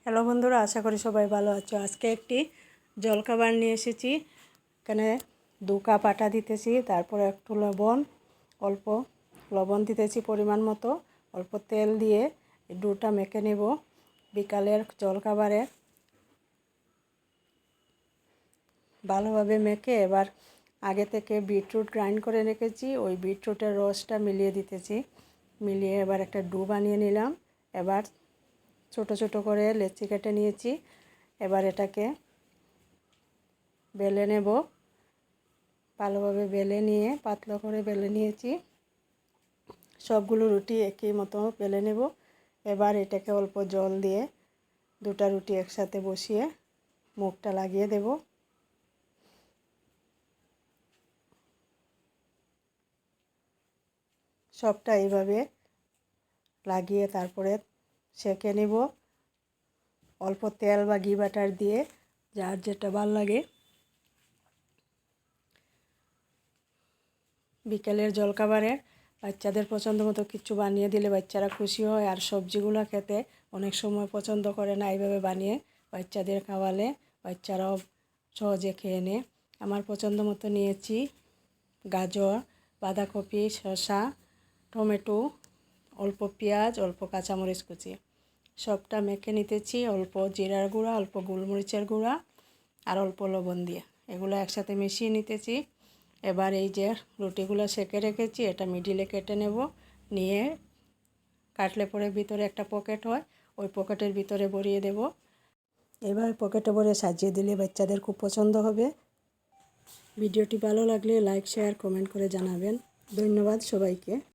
Hello বন্ধুরা, আশা করি সবাই ভালো আছো। আজকে একটি জলখাবার নিয়ে এসেছি। এখানে 2 কাপ আটা দিতেছি, তারপরে একটু অল্প লবণ দিতেছি পরিমাণ মতো, অল্প তেল দিয়ে ডোটা মেখে নেব। বিকালের জলখাবারে ভালোভাবে মেখে এবার আগে থেকে বিটরুট গ্রাইন্ড করে রেখেছি, ওই বিটরুটের রসটা মিলিয়ে দিতেছি। মিলিয়ে এবার একটা ডো বানিয়ে নিলাম। এবার ছোট ছোট করে লেচি কেটে নিয়েছি। এবার এটাকে বেলে নেব। ভালোভাবে বেলে নিয়ে পাতলা করে বেলে নিয়েছি। সবগুলো রুটি একই মতো বেলে নেব। এবার এটাকে অল্প জল দিয়ে 2টা রুটি একসাথে বসিয়ে মুখটা লাগিয়ে দেব। সবটা এইভাবে লাগিয়ে তারপরে সেঁকে নেব অল্প তেল বা ঘি বাটার দিয়ে, যার যেটা ভালো লাগে। বিকেলের জলখাবারে বাচ্চাদের পছন্দ মতো কিছু বানিয়ে দিলে বাচ্চারা খুশি হয়, আর সবজিগুলো খেতে অনেক সময় পছন্দ করে না। এইভাবে বানিয়ে বাচ্চাদের খাওয়ালে বাচ্চারাও সহজে খেয়ে নেয়। আমার পছন্দ মতো নিয়েছি গাজর, বাঁধাকপি, শসা, টমেটো, অল্প পেঁয়াজ, অল্প কাঁচামরিচ কুচি। সবটা মেখে নিতেছি অল্প জিরার গুঁড়া, অল্প গোলমরিচের গুঁড়া আর অল্প লবণ দিয়ে। এগুলো একসাথে মিশিয়ে নিতেছি। এবার এই যে রুটিগুলো সেঁকে রেখেছি, এটা মিডিলে কেটে নেব। নিয়ে কাটলে পরে ভিতরে একটা পকেট হয়, ওই পকেটের ভিতরে ভরিয়ে দেব। এবার পকেটে ভরে সাজিয়ে দিলে বাচ্চাদের খুব পছন্দ হবে। ভিডিওটি ভালো লাগলে লাইক, শেয়ার, কমেন্ট করে জানাবেন। ধন্যবাদ সবাইকে।